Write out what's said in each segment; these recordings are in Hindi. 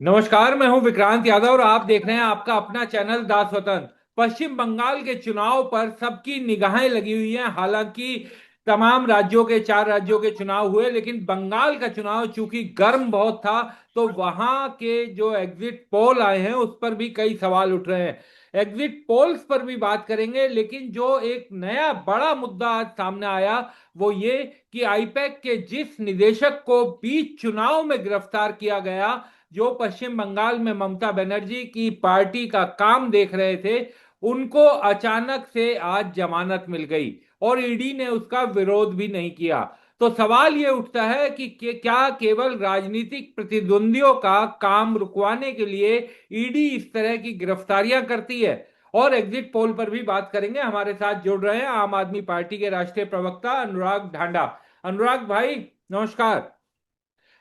नमस्कार, मैं हूं विक्रांत यादव और आप देख रहे हैं आपका अपना चैनल दास वतन। पश्चिम बंगाल के चुनाव पर सबकी निगाहें लगी हुई हैं। हालांकि तमाम राज्यों के 4 राज्यों के चुनाव हुए, लेकिन बंगाल का चुनाव चूंकि गर्म बहुत था, तो वहां के जो एग्जिट पोल आए हैं उस पर भी कई सवाल उठ रहे हैं। एग्जिट पोल्स पर भी बात करेंगे, लेकिन जो एक नया बड़ा मुद्दा आज सामने आया वो ये कि आईपैक के जिस निदेशक को बीच चुनाव में गिरफ्तार किया गया, जो पश्चिम बंगाल में ममता बनर्जी की पार्टी का काम देख रहे थे, उनको अचानक से आज जमानत मिल गई और ईडी ने उसका विरोध भी नहीं किया। तो सवाल ये उठता है कि क्या केवल राजनीतिक प्रतिद्वंदियों का काम रुकवाने के लिए ईडी इस तरह की गिरफ्तारियां करती है। और एग्जिट पोल पर भी बात करेंगे। हमारे साथ जुड़ रहे हैं आम आदमी पार्टी के राष्ट्रीय प्रवक्ता अनुराग ढांडा। अनुराग भाई, नमस्कार।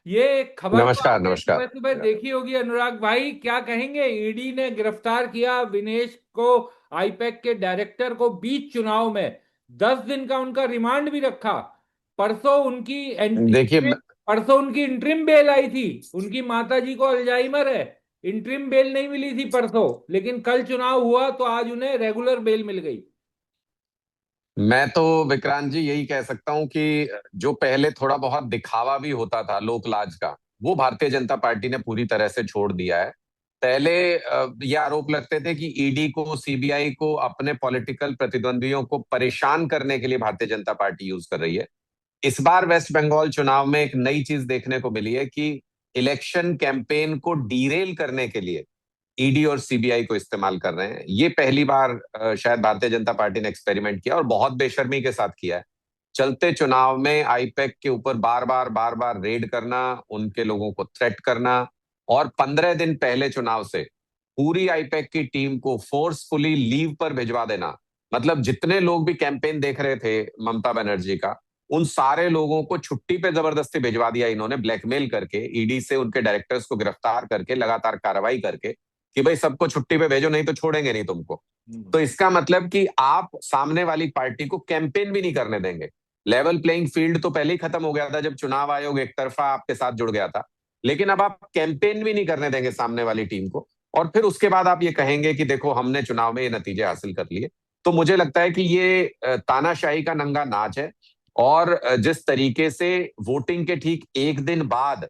ये खबर तो नमस्कार आपने नमस्कार। सुबह सुबह देखी होगी। अनुराग भाई, क्या कहेंगे? ईडी ने गिरफ्तार किया विनेश को, आईपैक के डायरेक्टर को, बीच चुनाव में। 10 दिन का उनका रिमांड भी रखा। परसों उनकी देखिए परसों उनकी इंटरिम बेल आई थी। उनकी माता जी को अल्जाइमर है। इंटरिम बेल नहीं मिली थी परसों, लेकिन कल चुनाव हुआ तो आज उन्हें रेगुलर बेल मिल गई। मैं तो विक्रांत जी यही कह सकता हूं कि जो पहले थोड़ा बहुत दिखावा भी होता था लोक लाज का, वो भारतीय जनता पार्टी ने पूरी तरह से छोड़ दिया है। पहले ये आरोप लगते थे कि ईडी को, सीबीआई को अपने पॉलिटिकल प्रतिद्वंदियों को परेशान करने के लिए भारतीय जनता पार्टी यूज कर रही है। इस बार वेस्ट बंगाल चुनाव में एक नई चीज देखने को मिली है कि इलेक्शन कैंपेन को डीरेल करने के लिए ईडी और सीबीआई को इस्तेमाल कर रहे हैं। ये पहली बार शायद भारतीय जनता पार्टी ने एक्सपेरिमेंट किया और बहुत बेशर्मी के साथ किया है। चलते चुनाव में आईपैक के ऊपर बार बार रेड करना, उनके लोगों को थ्रेट करना, और 15 दिन पहले चुनाव से पूरी आईपैक की टीम को फोर्सफुली लीव पर भिजवा देना। मतलब जितने लोग भी कैंपेन देख रहे थे ममता बनर्जी का, उन सारे लोगों को छुट्टी पे जबरदस्ती भिजवा दिया इन्होंने, ब्लैकमेल करके, ईडी से उनके डायरेक्टर्स को गिरफ्तार करके, लगातार कार्रवाई करके, कि भाई सबको छुट्टी पे भेजो, नहीं तो छोड़ेंगे नहीं तुमको। तो इसका मतलब कि आप सामने वाली पार्टी को कैंपेन भी नहीं करने देंगे। लेवल प्लेइंग फील्ड तो पहले ही खत्म हो गया था जब चुनाव आयोग एक तरफा आपके साथ जुड़ गया था। लेकिन अब आप कैंपेन भी नहीं करने देंगे सामने वाली टीम को, और फिर उसके बाद आप ये कहेंगे कि देखो हमने चुनाव में ये नतीजे हासिल कर लिए। तो मुझे लगता है कि ये तानाशाही का नंगा नाच है। और जिस तरीके से वोटिंग के ठीक एक दिन बाद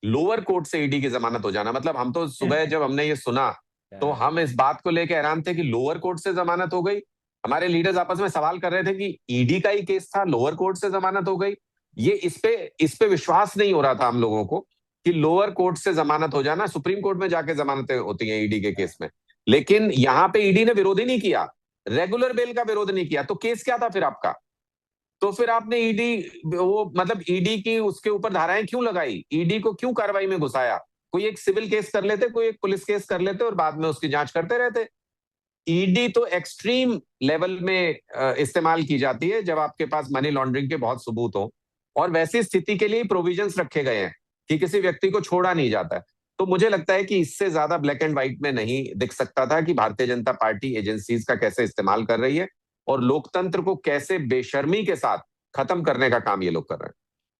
लोअर कोर्ट से ईडी की जमानत हो जाना, मतलब हम तो सुबह जब हमने ये सुना तो हम इस बात को लेकर हैरान थे कि लोअर कोर्ट से जमानत हो गई। हमारे लीडर्स आपस में सवाल कर रहे थे कि ईडी का ही केस था, लोअर कोर्ट से जमानत हो गई। ये इस पे विश्वास नहीं हो रहा था हम लोगों को कि लोअर कोर्ट से जमानत हो जाना, सुप्रीम कोर्ट में जाके जमानतें होती हैं ईडी के केस में। लेकिन यहां पे ईडी ने विरोध ही नहीं किया, रेगुलर बेल का विरोध नहीं किया, तो केस क्या था फिर आपका? तो फिर आपने ईडी, वो मतलब ईडी की उसके ऊपर धाराएं क्यों लगाई, ईडी को क्यों कार्रवाई में घुसाया? कोई एक सिविल केस कर लेते, कोई एक पुलिस केस कर लेते और बाद में उसकी जांच करते रहते। ईडी तो एक्सट्रीम लेवल में इस्तेमाल की जाती है जब आपके पास मनी लॉन्ड्रिंग के बहुत सबूत हो, और वैसी स्थिति के लिए प्रोविजंस रखे गए हैं कि किसी व्यक्ति को छोड़ा नहीं जाता है। तो मुझे लगता है कि इससे ज्यादा ब्लैक एंड व्हाइट में नहीं दिख सकता था कि भारतीय जनता पार्टी एजेंसीज का कैसे इस्तेमाल कर रही है और लोकतंत्र को कैसे बेशर्मी के साथ खत्म करने का काम ये लोग कर रहे हैं।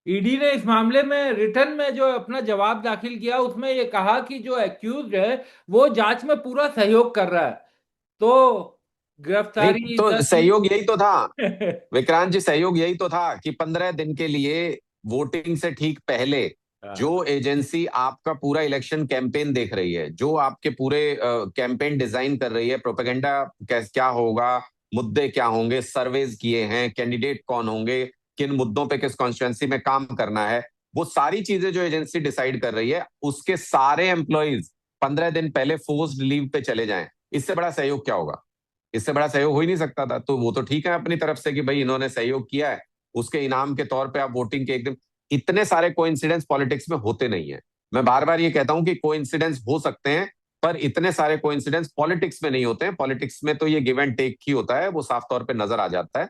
ईडी ने इस मामले में रिटर्न में जो अपना जवाब दाखिल किया, उसमें ये कहा कि जो एक्यूज है वो जांच में पूरा सहयोग कर रहा है। तो नहीं गिरफ्तारी तो 10 दिन। सहयोग यही तो था, विक्रांत जी, सहयोग यही तो था कि 15 दिन के लिए वोटिंग से ठीक पहले जो हाँ। एजेंसी आपका पूरा इलेक्शन कैंपेन देख रही है, जो आपके पूरे कैंपेन डिजाइन कर रही है, प्रोपेगेंडा क्या होगा, मुद्दे क्या होंगे, सर्वेज किए हैं, कैंडिडेट कौन होंगे, किन मुद्दों पे किस कॉन्स्टिट्यूंसी में काम करना है, वो सारी चीजें जो एजेंसी डिसाइड कर रही है, उसके सारे एम्प्लॉयज 15 दिन पहले फोर्स्ड लीव पे चले जाएं। इससे बड़ा सहयोग क्या होगा? इससे बड़ा सहयोग हो ही नहीं सकता था। तो वो तो ठीक है अपनी तरफ से कि भाई इन्होंने सहयोग किया है, उसके इनाम के तौर पे आप वोटिंग के एक दिन। इतने सारे कोइंसिडेंस पॉलिटिक्स में होते नहीं है। मैं बार बार ये कहता हूं कि कोइंसिडेंस हो सकते हैं, पर इतने सारे कोइंसिडेंस पॉलिटिक्स में नहीं होते हैं। पॉलिटिक्स में तो ये गिव एंड टेक ही होता है, वो साफ तौर पे नजर आ जाता है।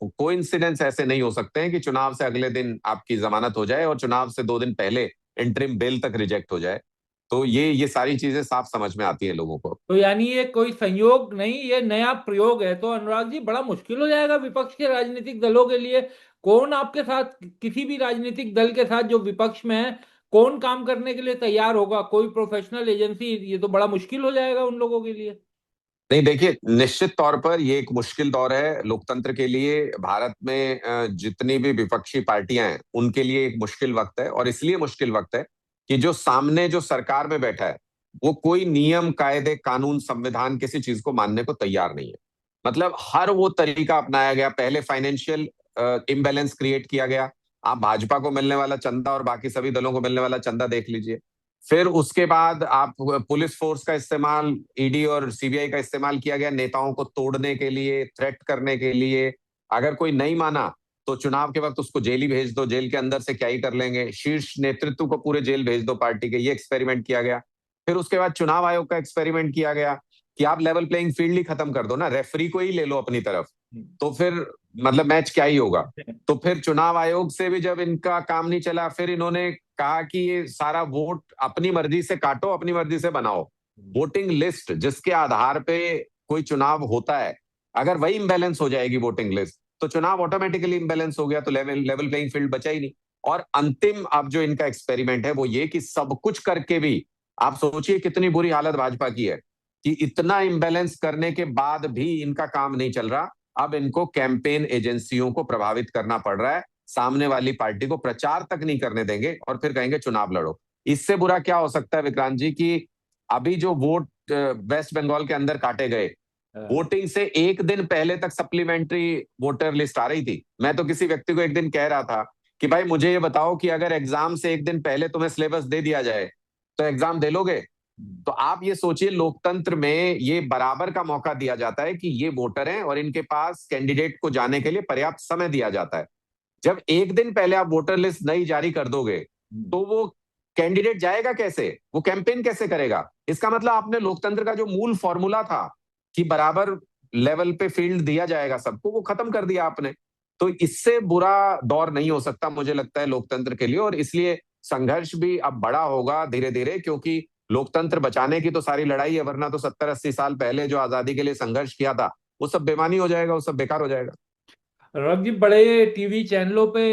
कोइंसिडेंस ऐसे नहीं हो सकते हैं कि चुनाव से अगले दिन आपकी जमानत हो जाए और चुनाव से 2 दिन पहले इंटरिम बेल तक रिजेक्ट हो जाए। तो ये सारी चीजें साफ समझ में आती है लोगों को। तो यानी ये कोई संयोग नहीं, ये नया प्रयोग है। तो अनुराग जी, बड़ा मुश्किल हो जाएगा विपक्ष के राजनीतिक दलों के लिए। कौन आपके साथ, किसी भी राजनीतिक दल के साथ जो विपक्ष में है, कौन काम करने के लिए तैयार होगा? कोई प्रोफेशनल एजेंसी? ये तो बड़ा मुश्किल हो जाएगा उन लोगों के लिए। नहीं, देखिए, निश्चित तौर पर ये एक मुश्किल दौर है लोकतंत्र के लिए। भारत में जितनी भी विपक्षी पार्टियां हैं उनके लिए एक मुश्किल वक्त है, और इसलिए मुश्किल वक्त है कि जो सामने जो सरकार में बैठा है वो कोई नियम, कायदे, कानून, संविधान, किसी चीज को मानने को तैयार नहीं है। मतलब हर वो तरीका अपनाया गया। पहले फाइनेंशियल इम्बैलेंस क्रिएट किया गया। आप भाजपा को मिलने वाला चंदा और बाकी सभी दलों को मिलने वाला चंदा देख लीजिए। फिर उसके बाद आप पुलिस फोर्स का इस्तेमाल, ईडी और सीबीआई का इस्तेमाल किया गया नेताओं को तोड़ने के लिए, थ्रेट करने के लिए। अगर कोई नहीं माना तो चुनाव के वक्त उसको जेल ही भेज दो, जेल के अंदर से क्या ही कर लेंगे, शीर्ष नेतृत्व को पूरे जेल भेज दो पार्टी के। ये एक्सपेरिमेंट किया गया। फिर उसके बाद चुनाव आयोग का एक्सपेरिमेंट किया गया कि आप लेवल प्लेइंग फील्ड ही खत्म कर दो ना, रेफरी को ही ले लो अपनी तरफ, तो फिर मतलब मैच क्या ही होगा। तो फिर चुनाव आयोग से भी जब इनका काम नहीं चला, फिर इन्होंने कहा कि ये सारा वोट अपनी मर्जी से काटो, अपनी मर्जी से बनाओ। वोटिंग लिस्ट जिसके आधार पे कोई चुनाव होता है, अगर वही इंबैलेंस हो जाएगी वोटिंग लिस्ट, तो चुनाव ऑटोमेटिकली इंबैलेंस हो गया, तो लेवल लेवल प्लेइंग फील्ड बचा ही नहीं। और अंतिम अब जो इनका एक्सपेरिमेंट है वो ये कि सब कुछ करके भी, आप सोचिए कितनी बुरी हालत भाजपा की है कि इतना इंबैलेंस करने के बाद भी इनका काम नहीं चल रहा। अब इनको कैंपेन एजेंसियों को प्रभावित करना पड़ रहा है। सामने वाली पार्टी को प्रचार तक नहीं करने देंगे और फिर कहेंगे चुनाव लड़ो। इससे बुरा क्या हो सकता है विक्रांत जी, कि अभी जो वोट वेस्ट बंगाल के अंदर काटे गए, वोटिंग से एक दिन पहले तक सप्लीमेंट्री वोटर लिस्ट आ रही थी। मैं तो किसी व्यक्ति को एक दिन कह रहा था कि भाई मुझे ये बताओ कि अगर एग्जाम से एक दिन पहले तुम्हें सिलेबस दे दिया जाए तो एग्जाम दे लोगे? तो आप ये सोचिए, लोकतंत्र में ये बराबर का मौका दिया जाता है कि ये वोटर हैं और इनके पास कैंडिडेट को जाने के लिए पर्याप्त समय दिया जाता है। जब एक दिन पहले आप वोटर लिस्ट नई जारी कर दोगे तो वो कैंडिडेट जाएगा कैसे, वो कैंपेन कैसे करेगा? इसका मतलब आपने लोकतंत्र का जो मूल फॉर्मूला था कि बराबर लेवल पे फील्ड दिया जाएगा सबको, वो खत्म कर दिया आपने। तो इससे बुरा दौर नहीं हो सकता मुझे लगता है लोकतंत्र के लिए, और इसलिए संघर्ष भी अब बड़ा होगा धीरे धीरे, क्योंकि लोकतंत्र बचाने की तो सारी लड़ाई है, वरना तो 70-80 साल पहले जो आजादी के लिए संघर्ष किया था वो सब बेमानी हो जाएगा, वो सब बेकार हो जाएगा। रवि जी, बड़े टीवी चैनलों पे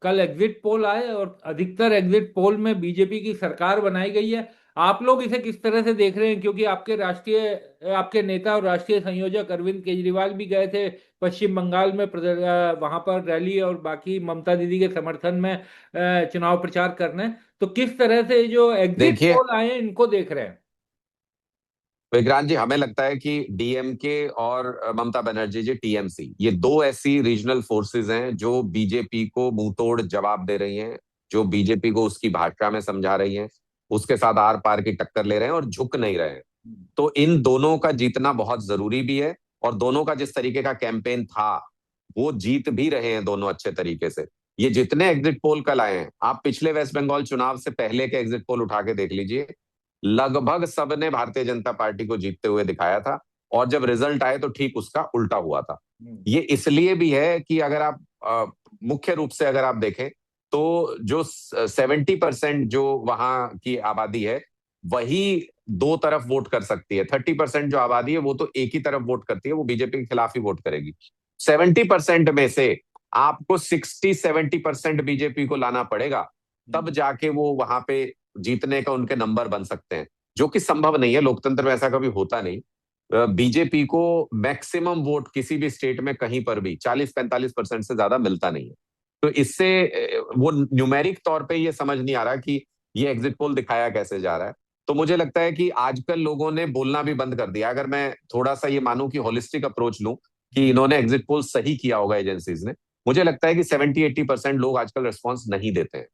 कल एग्जिट पोल आए और अधिकतर एग्जिट पोल में बीजेपी की सरकार बनाई गई है। आप लोग इसे किस तरह से देख रहे हैं? क्योंकि आपके नेता और राष्ट्रीय संयोजक अरविंद केजरीवाल भी गए थे पश्चिम बंगाल में वहां पर रैली और बाकी ममता दीदी के समर्थन में चुनाव प्रचार करने। तो किस तरह से जो एग्जिट देखिए पोल आए हैं इनको देख रहे हैं? विक्रांत जी, हमें लगता है कि डीएमके और ममता बनर्जी जी टीएमसी, ये दो ऐसी रीजनल फोर्सेस हैं जो बीजेपी को मुंह तोड़ जवाब दे रही हैं, जो बीजेपी को उसकी भाषा में समझा रही हैं, उसके साथ आर पार की टक्कर ले रहे हैं और झुक नहीं रहे हैं। तो इन दोनों का जीतना बहुत जरूरी भी है, और दोनों का जिस तरीके का कैंपेन था वो जीत भी रहे हैं दोनों अच्छे तरीके से। ये जितने एग्जिट पोल कल आए हैं, आप पिछले वेस्ट बंगाल चुनाव से पहले के एग्जिट पोल उठा के देख लीजिए, लगभग सबने भारतीय जनता पार्टी को जीतते हुए दिखाया था, और जब रिजल्ट आए तो ठीक उसका उल्टा हुआ था। ये इसलिए भी है कि अगर आप मुख्य रूप से अगर आप देखें तो जो 70% जो वहां की आबादी है वही दो तरफ वोट कर सकती है। 30% जो आबादी है वो तो एक ही तरफ वोट करती है, वो बीजेपी के खिलाफ ही वोट करेगी। 70% में से आपको 60-70% बीजेपी को लाना पड़ेगा, तब जाके वो वहां पे जीतने का उनके नंबर बन सकते हैं, जो कि संभव नहीं है। लोकतंत्र में ऐसा कभी होता नहीं। बीजेपी को मैक्सिमम वोट किसी भी स्टेट में कहीं पर भी 40-45% से ज्यादा मिलता नहीं है। तो इससे वो न्यूमेरिक तौर पे ये समझ नहीं आ रहा कि ये एग्जिट पोल दिखाया कैसे जा रहा है। तो मुझे लगता है कि आजकल लोगों ने बोलना भी बंद कर दिया। अगर मैं थोड़ा सा ये मानूं कि होलिस्टिक अप्रोच लूं कि इन्होंने एग्जिट पोल सही किया होगा एजेंसीज ने, मुझे लगता है कि 70-80% लोग आजकल रिस्पॉन्स नहीं देते हैं।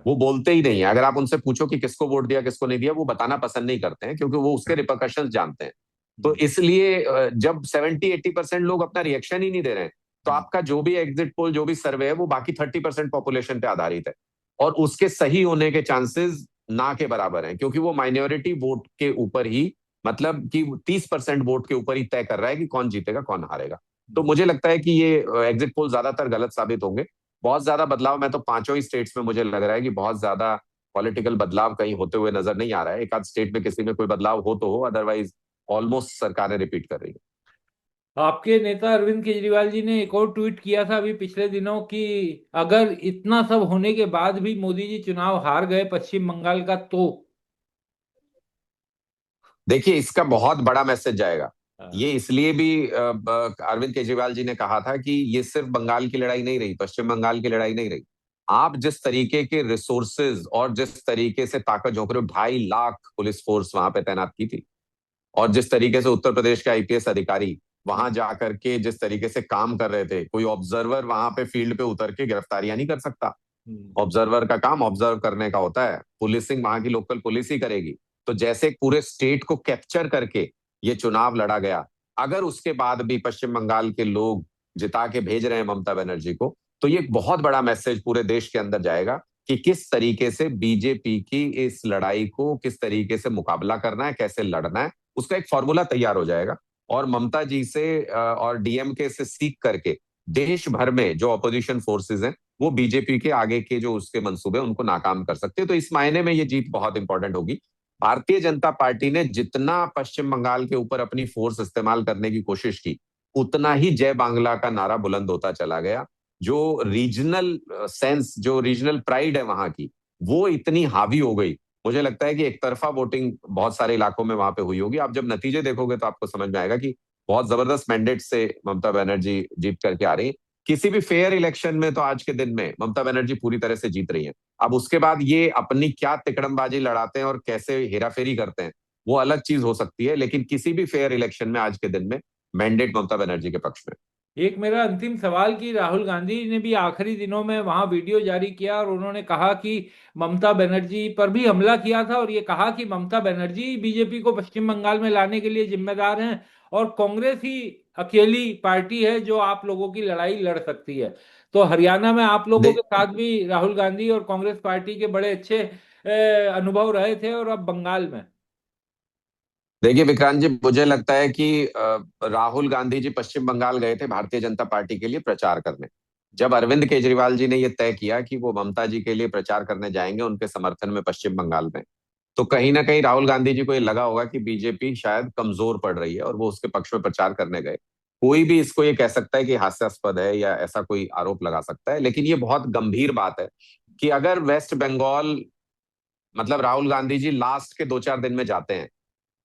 वो बोलते ही नहीं है। अगर आप उनसे पूछो कि किसको वोट दिया किसको नहीं दिया, वो बताना पसंद नहीं करते हैं, क्योंकि वो उसके रिpercussions जानते हैं। तो इसलिए जब 70-80% लोग अपना रिएक्शन ही नहीं दे रहे हैं, तो आपका जो भी एग्जिट पोल, जो भी सर्वे है, वो बाकी 30% पॉपुलेशन पे आधारित है, और उसके सही होने के चांसेस ना के बराबर हैं, क्योंकि वो माइनॉरिटी वोट के ऊपर ही, मतलब कि 30% वोट के ऊपर ही तय कर रहा है कि कौन जीतेगा कौन हारेगा। तो मुझे लगता है कि ये एग्जिट पोल ज्यादातर गलत साबित होंगे। बहुत ज्यादा बदलाव, मैं तो पांचों ही स्टेट्स में मुझे लग रहा है कि बहुत ज्यादा पॉलिटिकल बदलाव कहीं होते हुए नजर नहीं आ रहा है। एक आध स्टेट में किसी में कोई बदलाव हो तो हो, अदरवाइज ऑलमोस्ट सरकारें रिपीट कर रही है। आपके नेता अरविंद केजरीवाल जी ने एक और ट्वीट किया था अभी पिछले दिनों कि अगर इतना सब होने के बाद भी मोदी जी चुनाव हार गए पश्चिम बंगाल का तो। देखिए, इसका बहुत बड़ा मैसेज जाएगा। हाँ। ये इसलिए भी अरविंद केजरीवाल जी ने कहा था कि ये सिर्फ बंगाल की लड़ाई नहीं रही, पश्चिम बंगाल की लड़ाई नहीं रही। आप जिस तरीके के रिसोर्सेज और जिस तरीके से ताकत झोंक रहे हो, 2.5 लाख पुलिस फोर्स वहां पे तैनात की थी, और जिस तरीके से उत्तर प्रदेश के आईपीएस अधिकारी वहां जाकर के जिस तरीके से काम कर रहे थे, कोई ऑब्जर्वर वहां पे फील्ड पे उतर के गिरफ्तारियां नहीं कर सकता। हम्म। ऑब्जर्वर का काम ऑब्जर्व करने का होता है, पुलिसिंग वहां की लोकल पुलिस ही करेगी। तो जैसे एक पूरे स्टेट को कैप्चर करके ये चुनाव लड़ा गया, अगर उसके बाद भी पश्चिम बंगाल के लोग जिता के भेज रहे हैं ममता बनर्जी को, तो ये एक बहुत बड़ा मैसेज पूरे देश के अंदर जाएगा कि किस तरीके से बीजेपी की इस लड़ाई को किस तरीके से मुकाबला करना है, कैसे लड़ना है, उसका एक फॉर्मूला तैयार हो जाएगा। और ममता जी से और डीएमके से सीख करके देश भर में जो अपोजिशन फोर्सेज हैं, वो बीजेपी के आगे के जो उसके मंसूबे उनको नाकाम कर सकते हैं। तो इस मायने में ये जीत बहुत इंपॉर्टेंट होगी। भारतीय जनता पार्टी ने जितना पश्चिम बंगाल के ऊपर अपनी फोर्स इस्तेमाल करने की कोशिश की, उतना ही जय बांग्ला का नारा बुलंद होता चला गया। जो रीजनल सेंस, जो रीजनल प्राइड है वहां की, वो इतनी हावी हो गई। मुझे लगता है कि एक तरफा वोटिंग बहुत सारे इलाकों में वहां पे हुई होगी। आप जब नतीजे देखोगे तो आपको समझ में आएगा कि बहुत जबरदस्त मैंडेट से ममता बनर्जी जीत करके आ रही है। किसी भी फेयर इलेक्शन में तो आज के दिन में ममता बनर्जी पूरी तरह से जीत रही है। अब उसके बाद ये अपनी क्या तिकड़मबाजी लड़ाते हैं और कैसे हेराफेरी करते हैं, वो अलग चीज हो सकती है, लेकिन किसी भी फेयर इलेक्शन में आज के दिन में मैंडेट ममता बनर्जी के पक्ष में। एक मेरा अंतिम सवाल कि राहुल गांधी ने भी आखिरी दिनों में वहां वीडियो जारी किया और उन्होंने कहा कि ममता बनर्जी पर भी हमला किया था और ये कहा कि ममता बनर्जी बीजेपी को पश्चिम बंगाल में लाने के लिए जिम्मेदार हैं और कांग्रेस ही अकेली पार्टी है जो आप लोगों की लड़ाई लड़ सकती है। तो हरियाणा में आप लोगों दे, के साथ भी राहुल गांधी और कांग्रेस पार्टी के बड़े अच्छे अनुभव रहे थे और अब बंगाल में। देखिए विक्रांत जी, मुझे लगता है कि राहुल गांधी जी पश्चिम बंगाल गए थे भारतीय जनता पार्टी के लिए प्रचार करने। जब अरविंद केजरीवाल जी ने यह तय किया कि वो ममता जी के लिए प्रचार करने जाएंगे उनके समर्थन में पश्चिम बंगाल में, तो कहीं ना कहीं राहुल गांधी जी को ये लगा होगा कि बीजेपी शायद कमजोर पड़ रही है और वो उसके पक्ष में प्रचार करने गए। कोई भी इसको ये कह सकता है कि हास्यास्पद है या ऐसा कोई आरोप लगा सकता है, लेकिन ये बहुत गंभीर बात है कि अगर वेस्ट बंगाल, मतलब राहुल गांधी जी लास्ट के 2-4 दिन में जाते हैं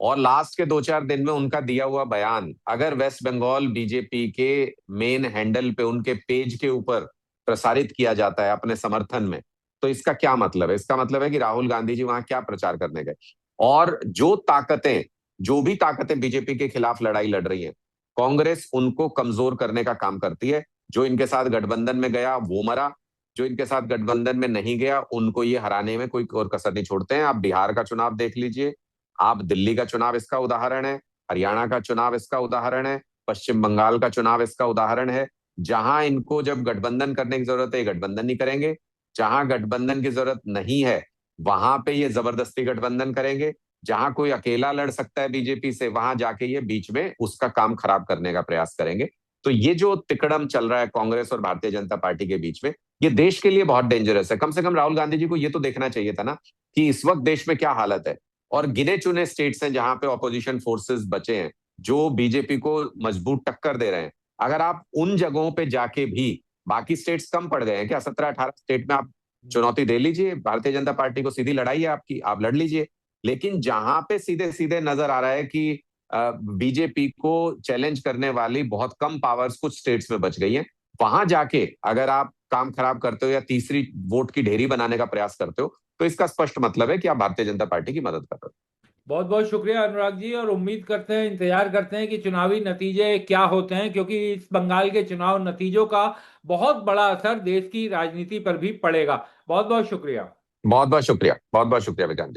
और लास्ट के 2-4 दिन में उनका दिया हुआ बयान अगर वेस्ट बंगाल बीजेपी के मेन हैंडल पे, उनके पेज के ऊपर प्रसारित किया जाता है अपने समर्थन में, तो इसका क्या मतलब है? इसका मतलब है कि राहुल गांधी जी वहां क्या प्रचार करने गए। और जो भी ताकतें बीजेपी के खिलाफ लड़ाई लड़ रही हैं, कांग्रेस उनको कमजोर करने का काम करती है। जो इनके साथ गठबंधन में गया वो मरा, जो इनके साथ गठबंधन में नहीं गया उनको ये हराने में कोई और कसर नहीं छोड़ते हैं। आप बिहार का चुनाव देख लीजिए, आप दिल्ली का चुनाव इसका उदाहरण है, हरियाणा का चुनाव इसका उदाहरण है, पश्चिम बंगाल का चुनाव इसका उदाहरण है। जहां इनको जब गठबंधन करने की जरूरत है ये गठबंधन नहीं करेंगे, जहां गठबंधन की जरूरत नहीं है वहां पे ये जबरदस्ती गठबंधन करेंगे, जहां कोई अकेला लड़ सकता है बीजेपी से वहां जाके ये बीच में उसका काम खराब करने का प्रयास करेंगे। तो ये जो तिकड़म चल रहा है कांग्रेस और भारतीय जनता पार्टी के बीच में, ये देश के लिए बहुत डेंजरस है। कम से कम राहुल गांधी जी को ये तो देखना चाहिए था ना कि इस वक्त देश में क्या हालत है। और गिने चुने स्टेट्स हैं जहां पे ऑपोजिशन फोर्सेस बचे हैं जो बीजेपी को मजबूत टक्कर दे रहे हैं। अगर आप उन जगहों पे जाके भी, बाकी स्टेट्स कम पड़ गए हैं क्या? 17-18 स्टेट में आप चुनौती दे लीजिए, भारतीय जनता पार्टी को सीधी लड़ाई है आपकी, आप लड़ लीजिए। लेकिन जहां पे सीधे सीधे नजर आ रहा है कि बीजेपी को चैलेंज करने वाली बहुत कम पावर्स कुछ स्टेट्स में बच गई हैं, वहां जाके अगर आप काम खराब करते हो या तीसरी वोट की ढेरी बनाने का प्रयास करते हो, तो इसका स्पष्ट मतलब है कि आप भारतीय जनता पार्टी की मदद कर रहे हो। बहुत बहुत शुक्रिया अनुराग जी और उम्मीद करते हैं इंतजार करते हैं कि चुनावी नतीजे क्या होते हैं क्योंकि इस बंगाल के चुनाव नतीजों का बहुत बड़ा असर देश की राजनीति पर भी पड़ेगा। बहुत बहुत शुक्रिया। बहुत बहुत शुक्रिया विकास जी।